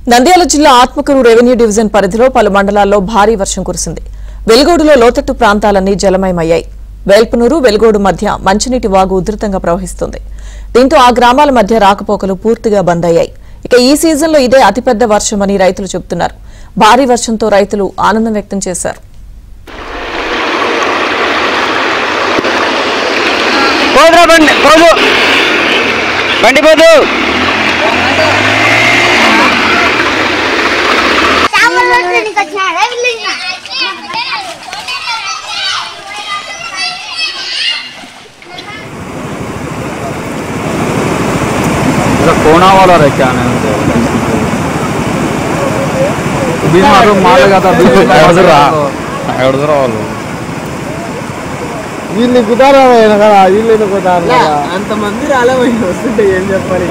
నంద్యాల జిల్లా Atmakur revenue division పరిధిలో పలు మండలాల్లో భారీ వర్షం కురిసింది. వెలుగోడులో లోతట్టు ప్రాంతాలన్నీ జలమయమయ్యాయి. వేల్పునూరు వెలుగోడు మధ్య మంచినీటి వాగు ఉధృతంగా ప్రవహిస్తుంది. దీంతో ఆ గ్రామాల మధ్య రాకపోకలు పూర్తిగా బంద్ అయ్యాయి. ఇక ఈ సీజన్లో ఇదే అతిపెద్ద వర్షమని రైతులు చెబుతున్నారు. భారీ వర్షంతో రైతులు ఆనందం వ్యక్తం చేశారు. कोना वाला रहे क्या नहीं बीच मारो मार लगा था बीच एडरा वाला వీళ్ళని కుదారా వీళ్ళని కుదారా అంతమంది రాలే వస్తుంటే ఏం చెప్పాలి.